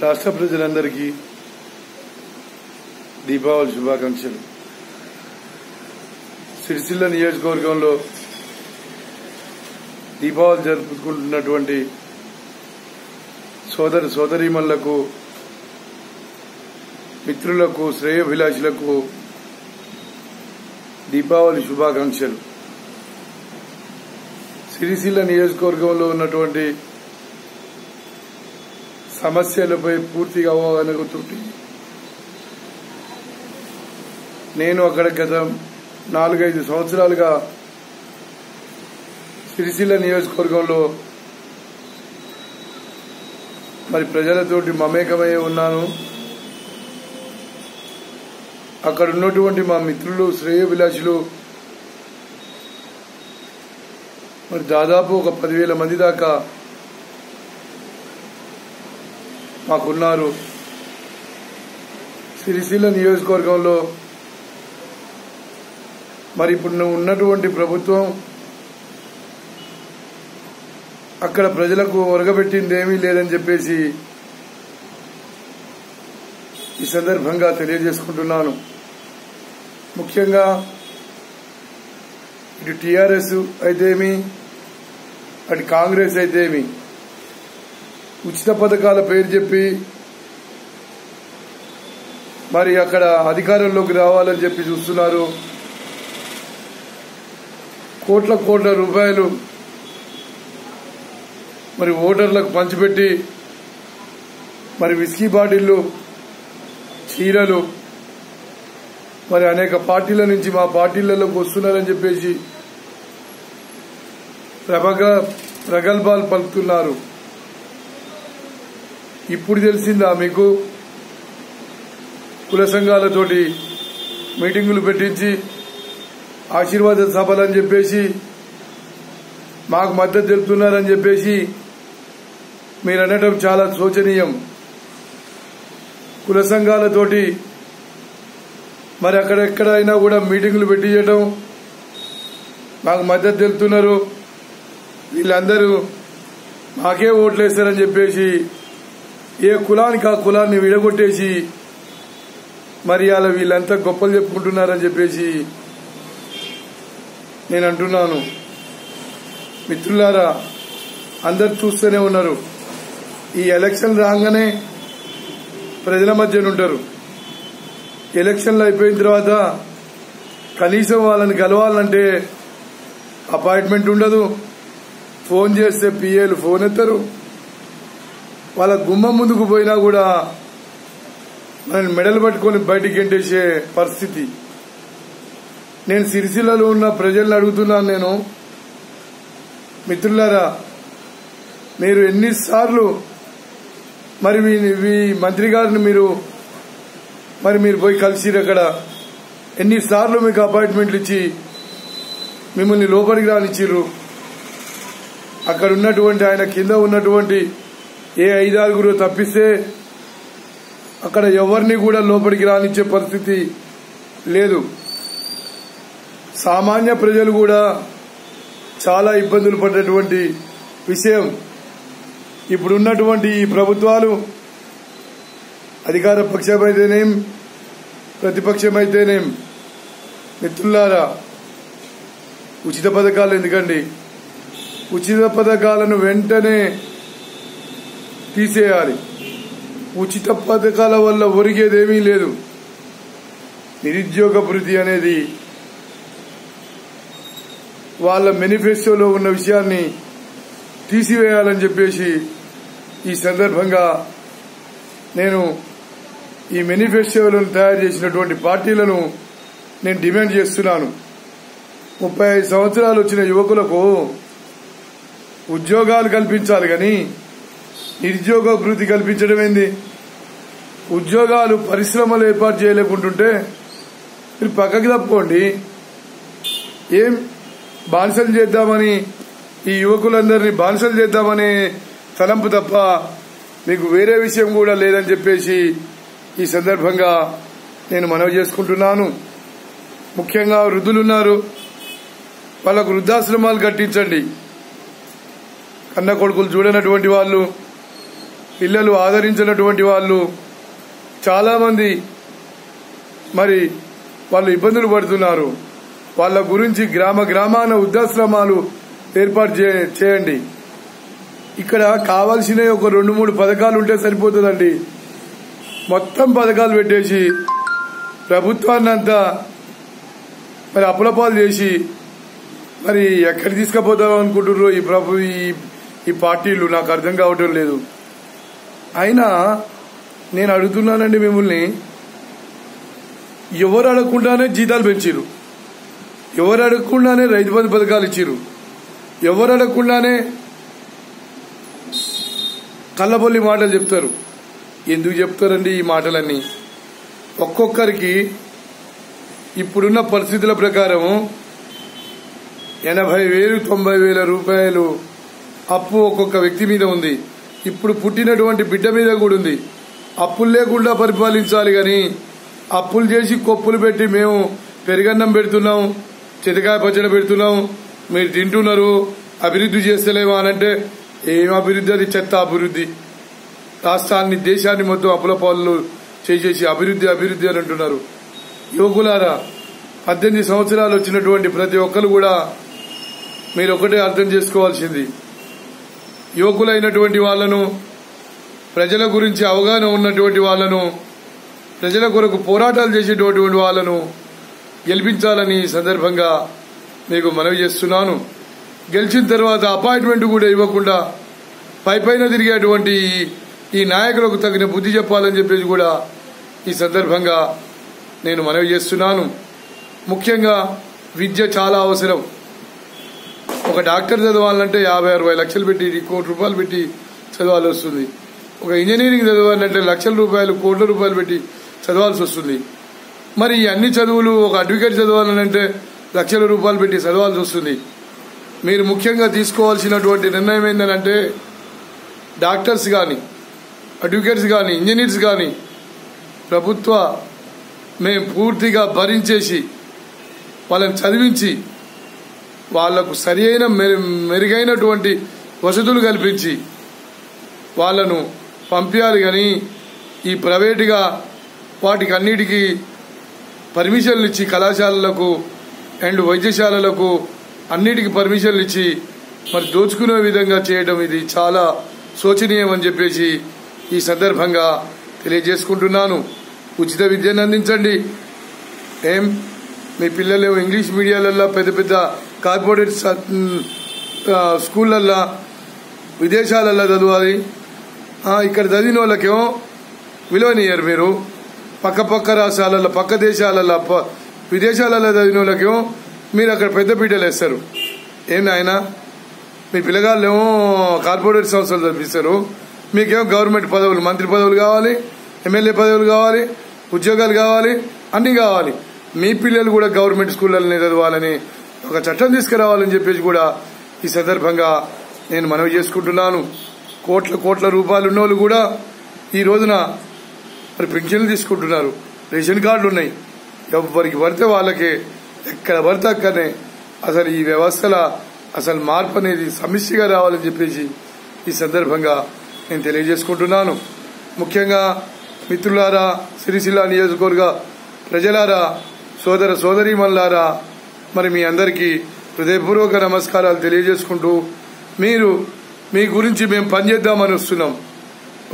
రాష్ట్ర ప్రజలందరికీ దీపావళి శుభాకాంక్షలు. సిరిసిల్ల నియోజకవర్గంలో దీపావళి జరుపుకుంటున్నటువంటి సోదరీమణులకు, మిత్రులకు, శ్రేయోభిలాషులకు దీపావళి శుభాకాంక్షలు. సిరిసిల్ల నియోజకవర్గంలో ఉన్నటువంటి సమస్యలపై పూర్తిగా అవగాహనతో నేను అక్కడ గత 4-5 సంవత్సరాలుగా సిరిసిల్ల నియోజకవర్గంలో ప్రజలతోటి మమేకమై ఉన్నాను. అక్కడ ఉన్నటువంటి మా మిత్రులు, శ్రేయోభిలాషులు దాదాపు ఒక 10,000 మంది దాకా మాకున్నారు. సిరిసిల్ల నియోజకవర్గంలో ఇప్పుడు ఉన్నటువంటి ప్రభుత్వం అక్కడ ప్రజలకు ఒరగబెట్టింది ఏమీ లేదని చెప్పేసి ఈ సందర్భంగా తెలియజేసుకుంటున్నాను. ముఖ్యంగా ఇటు టీఆర్ఎస్ అయితేమి, అటు కాంగ్రెస్ అయితేమి ఉచిత పథకాల పేరు చెప్పి అక్కడ అధికారంలోకి రావాలని చెప్పి చూస్తున్నారు. కోట్ల రూపాయలు ఓటర్లకు పంచిపెట్టి విస్కీ బాటిళ్లు, చీరలు అనేక పార్టీల నుంచి మా పార్టీలలోకి వస్తున్నారని చెప్పేసి ప్రగల్భాలు పలుకుతున్నారు. ఇప్పుడు తెలిసిందా మీకు? కుల సంఘాలతోటి మీటింగులు పెట్టించి ఆశీర్వాద సభలని చెప్పేసి మాకు మద్దతు తెలుపుతున్నారని చెప్పేసి మీరు అనటం చాలా శోచనీయం. కుల సంఘాలతోటి అక్కడెక్కడైనా కూడా మీటింగులు పెట్టించడం, మాకు మద్దతు తెలుపుతున్నారు, వీళ్ళందరూ మాకే ఓట్లేస్తారని చెప్పేసి ఏ కులానికి ఆ కులాన్ని విడగొట్టేసి అలా వీళ్ళంతా గొప్పలు చెప్పుకుంటున్నారని చెప్పేసి నేను అంటున్నాను. మిత్రులారా, అందరు చూస్తూనే ఉన్నారు. ఈ ఎలక్షన్ రాగానే ప్రజల మధ్యన ఉంటారు. ఎలక్షన్లు అయిపోయిన తర్వాత కనీసం వాళ్ళని కలవాలంటే అపాయింట్మెంట్ ఉండదు. ఫోన్ చేస్తే పిఏలు ఫోన్ ఎత్తారు. వాళ్ళ గుమ్మం ముందుకు పోయినా కూడా మనల్ని మెడలు పట్టుకొని బయటికి గెంటేసే పరిస్థితి. నేను సిరిసిల్లలో ఉన్న ప్రజలను అడుగుతున్నాను. నేను మిత్రులారా, మీరు ఎన్నిసార్లు మీ మంత్రి గారిని మీరు పోయి కలిసిరు? అక్కడ ఎన్నిసార్లు మీకు అపాయింట్మెంట్లు ఇచ్చి మిమ్మల్ని లోపలికి రానిచ్చిర్రు? అక్కడ ఉన్నటువంటి ఆయన కింద ఉన్నటువంటి ఏ 5-6 తప్పిస్తే అక్కడ ఎవరిని కూడా లోపలికి రానిచ్చే పరిస్థితి లేదు. సామాన్య ప్రజలు కూడా చాలా ఇబ్బందులు పడ్డటువంటి విషయం. ఇప్పుడున్నటువంటి ఈ ప్రభుత్వాలు, అధికార పక్షమైతేనేం, ప్రతిపక్షమైతేనేం, మిత్రులారా, ఉచిత పథకాలు ఎందుకండి? ఉచిత పథకాలను వెంటనే తీసేయాలి. ఉచిత పథకాల వల్ల ఒరిగేదేమీ లేదు. నిరుద్యోగ భృతి అనేది వాళ్ళ మేనిఫెస్టోలో ఉన్న విషయాన్ని తీసివేయాలని చెప్పేసి ఈ సందర్భంగా నేను ఈ మేనిఫెస్టోలను తయారు చేసినటువంటి పార్టీలను నేను డిమాండ్ చేస్తున్నాను. 35 సంవత్సరాలు వచ్చిన యువకులకు ఉద్యోగాలు కల్పించాలి కానీ నిరుద్యోగ భృతి కల్పించడం ఏంది? ఉద్యోగాలు, పరిశ్రమలు ఏర్పాటు చేయలేకుంటుంటే మీరు పక్కకి తప్పుకోండి. ఏం బానిసలు చేద్దామని, ఈ యువకులందరినీ బానిసలు చేద్దామనే తలంపు తప్ప మీకు వేరే విషయం కూడా లేదని చెప్పేసి ఈ సందర్భంగా నేను మనవి చేసుకుంటున్నాను. ముఖ్యంగా వృద్ధులున్నారు, వాళ్ళకు వృద్ధాశ్రమాలు కట్టించండి. కన్న కొడుకులు చూడనటువంటి వాళ్ళు, పిల్లలు ఆదరించినటువంటి వాళ్ళు చాలామంది మరి వాళ్ళు ఇబ్బందులు పడుతున్నారు. వాళ్ళ గురించి గ్రామ గ్రామాన వృద్ధాశ్రమాలు ఏర్పాటు చేయండి. ఇక్కడ కావాల్సిన ఒక 2-3 పథకాలు ఉంటే సరిపోతుందండి. మొత్తం పథకాలు పెట్టేసి ప్రభుత్వాన్ని అంతా మరి అప్పులపాలు చేసి మరి ఎక్కడ తీసుకుపోతాం అనుకుంటున్నారు ఈ పార్టీలు, నాకు అర్థం కావటం లేదు. అయినా నేను అడుగుతున్నానండి మిమ్మల్ని, ఎవరు అడగకుండానే జీతాలు పెంచారు, ఎవరు అడగకుండానే రైతు బంధు పథకాలు ఇచ్చారు, ఎవరు అడగకుండానే కళ్ళబొల్లి మాటలు చెప్తారు. ఎందుకు చెప్తారండి ఈ మాటలన్నీ? ఒక్కొక్కరికి ఇప్పుడున్న పరిస్థితుల ప్రకారం 80,000 90,000 రూపాయలు అప్పు ఒక్కొక్క వ్యక్తి మీద ఉంది. ఇప్పుడు పుట్టినటువంటి బిడ్డ మీద కూడా ఉంది. అప్పులు లేకుండా పరిపాలించాలి కానీ అప్పులు చేసి కొప్పులు పెట్టి మేము పెరుగన్నం పెడుతున్నాం, చితకాయ పచ్చడి పెడుతున్నాం, మీరు తింటున్నారు, అభివృద్ధి చేస్తలేమా అనంటే ఏం అభివృద్ధి? అది చెత్త అభివృద్ధి. రాష్ట్రాన్ని దేశాన్ని మొత్తం అప్పుల పాలు చేసేసి అభివృద్ధి అభివృద్ధి అని అంటున్నారు. యువకులారా, 18 సంవత్సరాలు వచ్చినటువంటి ప్రతి ఒక్కరు కూడా మీరు ఒకటే అర్థం చేసుకోవాల్సింది, యువకులైనటువంటి వాళ్లను, ప్రజల గురించి అవగాహన ఉన్నటువంటి వాళ్లను, ప్రజల కొరకు పోరాటాలు చేసేటటువంటి వాళ్లను గెలిపించాలని సందర్భంగా మీకు మనవి చేస్తున్నాను. గెలిచిన తర్వాత అపాయింట్మెంట్ కూడా ఇవ్వకుండా పైపైన తిరిగేటువంటి ఈ నాయకులకు తగిన బుద్ధి చెప్పాలని చెప్పేసి కూడా ఈ సందర్భంగా నేను మనవి చేస్తున్నాను. ముఖ్యంగా విద్య చాలా అవసరం. ఒక డాక్టర్ చదవాలంటే 50-60 లక్షలు పెట్టి, 1 కోటి రూపాయలు పెట్టి చదవాల్సి వస్తుంది. ఒక ఇంజనీరింగ్ చదవాలంటే లక్షల రూపాయలు, కోట్ల రూపాయలు పెట్టి చదవాల్సి వస్తుంది. మరి ఈ అన్ని చదువులు ఒక అడ్వకేట్ చదవాలంటే లక్షల రూపాయలు పెట్టి చదవాల్సి వస్తుంది. మీరు ముఖ్యంగా తీసుకోవాల్సినటువంటి నిర్ణయం ఏంటంటే, డాక్టర్స్ కానీ, అడ్వకేట్స్ కానీ, ఇంజనీర్స్ కానీ ప్రభుత్వ మేము పూర్తిగా భరించేసి వాళ్ళని చదివించి వాళ్లకు సరి అయిన మెరుగైనటువంటి వసతులు కల్పించి వాళ్లను పంపించాలి. కానీ ఈ ప్రైవేటుగా వాటికి అన్నిటికీ పర్మిషన్లు ఇచ్చి కళాశాలలకు అండ్ వైద్యశాలలకు అన్నిటికీ పర్మిషన్లు ఇచ్చి మరి దోచుకునే విధంగా చేయడం ఇది చాలా శోచనీయం అని చెప్పేసి ఈ సందర్భంగా తెలియజేసుకుంటున్నాను. ఉచిత విద్యను అందించండి. మీ పిల్లలు ఇంగ్లీష్ మీడియాలల్లో, పెద్ద పెద్ద కార్పొరేట్ స్కూళ్ళల్లో, విదేశాలల్లో చదవాలి. ఇక్కడ చదివిన వాళ్ళకేమో విలువనియ్యరు. మీరు పక్క రాష్ట్రాలలో, పక్క దేశాలలో, విదేశాలలో చదివిన వాళ్ళకేమో మీరు అక్కడ పెద్ద పీటలు వేస్తారు. ఏం నాయన, మీ పిల్లగాళ్ళేమో కార్పొరేట్ సంస్థలు చదివిస్తారు, మీకేమో గవర్నమెంట్ పదవులు, మంత్రి పదవులు కావాలి, ఎమ్మెల్యే పదవులు కావాలి, ఉద్యోగాలు కావాలి, అన్ని కావాలి. మీ పిల్లలు కూడా గవర్నమెంట్ స్కూళ్ళనే చదవాలని ఒక చట్టం తీసుకురావాలని చెప్పేసి కూడా ఈ సందర్భంగా నేను మనవి చేసుకుంటున్నాను. కోట్ల రూపాయలు ఉన్నోళ్ళు కూడా ఈ రోజున మరి పెన్షన్లు తీసుకుంటున్నారు, రేషన్ కార్డులు ఉన్నాయి. ఎవరికి పడితే వాళ్ళకే, ఎక్కడ పడితే అక్కడనే. అసలు ఈ వ్యవస్థల అసలు మార్పు అనేది సమిష్టిగా రావాలని చెప్పేసి ఈ సందర్భంగా నేను తెలియజేసుకుంటున్నాను. ముఖ్యంగా మిత్రులారా, సిరిసిల్ల నియోజకవర్గ ప్రజలారా, సోదర సోదరీమణులారా, మరి మీ అందరికీ హృదయపూర్వక నమస్కారాలు తెలియజేసుకుంటూ, మీ గురించి మేము పనిచేద్దామని వస్తున్నాం,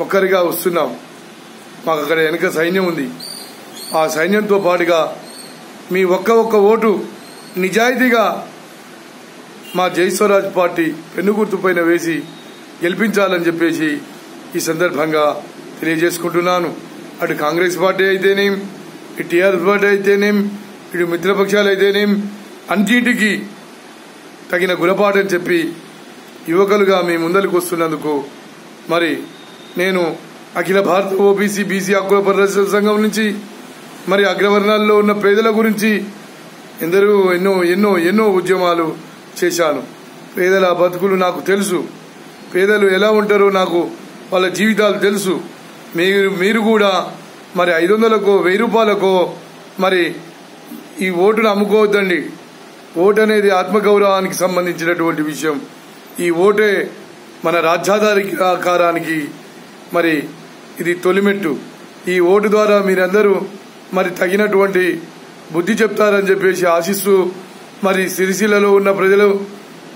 ఒక్కరిగా వస్తున్నాం. మాకు అక్కడ వెనుక సైన్యం ఉంది. ఆ సైన్యంతో పాటుగా మీ ఒక్క ఓటు నిజాయితీగా మా జైస్వరాజ్ పార్టీ పెన్ను గుర్తుపైన వేసి గెలిపించాలని చెప్పేసి ఈ సందర్భంగా తెలియజేసుకుంటున్నాను. అటు కాంగ్రెస్ పార్టీ అయితేనేం, ఇటు టీఆర్ఎస్ పార్టీ అయితేనేం, ఇటు మిత్రపక్షాలు అయితేనేం, అన్నింటికి తగిన గుణపాఠం చెప్పి యువకులుగా మీ ముందరికి వస్తున్నందుకు మరి నేను అఖిల భారత ఓబీసీ బీసీ హక్కుల పరిరక్షణ సంఘం నుంచి మరి అగ్రవర్ణాల్లో ఉన్న పేదల గురించి ఎన్నో ఉద్యమాలు చేశాను. పేదల బతుకులు నాకు తెలుసు, పేదలు ఎలా ఉంటారో నాకు వాళ్ళ జీవితాలు తెలుసు. మీరు కూడా మరి 500కో 1000 రూపాయలకో మరి ఈ ఓటును అమ్ముకోవద్దండి. ఓటు అనేది ఆత్మగౌరవానికి సంబంధించినటువంటి విషయం. ఈ ఓటే మన రాజ్యాధికారానికి మరి ఇది తొలిమెట్టు. ఈ ఓటు ద్వారా మీరందరూ మరి తగినటువంటి బుద్ధి చెప్తారని చెప్పేసి ఆశిస్తూ మరి సిరిసిల్లలో ఉన్న ప్రజలు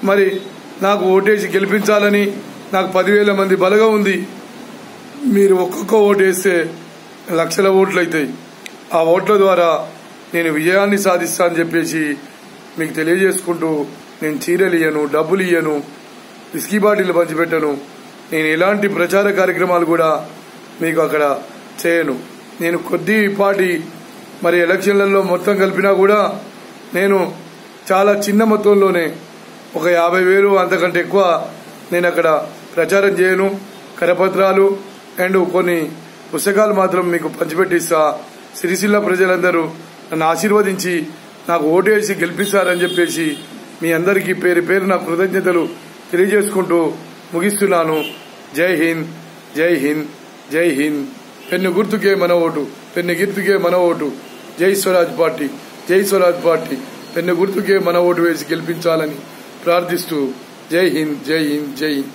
మరి నాకు ఓటేసి గెలిపించాలని, నాకు 10,000 మంది బలగా ఉంది. మీరు ఒక్కొక్క ఓటు వేస్తే లక్షల ఓట్లు అవుతాయి. ఆ ఓట్ల ద్వారా నేను విజయాన్ని సాధిస్తా అని చెప్పేసి మీకు తెలియజేసుకుంటూ, నేను చీరలు ఇయ్యను, డబ్బులు ఇయ్యను, విస్కీ బాటిల్ పంచిపెట్టను, నేను ఎలాంటి ప్రచార కార్యక్రమాలు కూడా మీకు అక్కడ చేయను. నేను కొద్దిపాటి మరి ఎలక్షన్లలో మొత్తం కలిపినా కూడా నేను చాలా చిన్న మొత్తంలోనే ఒక 50,000 అంతకంటే ఎక్కువ నేను అక్కడ ప్రచారం చేయను. కరపత్రాలు అండ్ కొన్ని పుస్తకాలు మాత్రం మీకు పంచిపెట్టిస్తా. సిరిసిల్ల ప్రజలందరూ నన్ను ఆశీర్వదించి నాకు ఓటేసి గెలిపిస్తారని చెప్పేసి మీ అందరికీ పేరు పేరు నా కృతజ్ఞతలు తెలియజేసుకుంటూ ముగిస్తున్నాను. జై హింద్, జై హింద్, జై హింద్. పెన్ను గుర్తుకే మన ఓటు, పెన్ను గుర్తుకే మన ఓటు. జై స్వరాజ్ పార్టీ, జై స్వరాజ్ పార్టీ. పెన్ను గుర్తుకే మన ఓటు వేసి గెలిపించాలని ప్రార్థిస్తూ జై హింద్, జై హింద్, జై హింద్.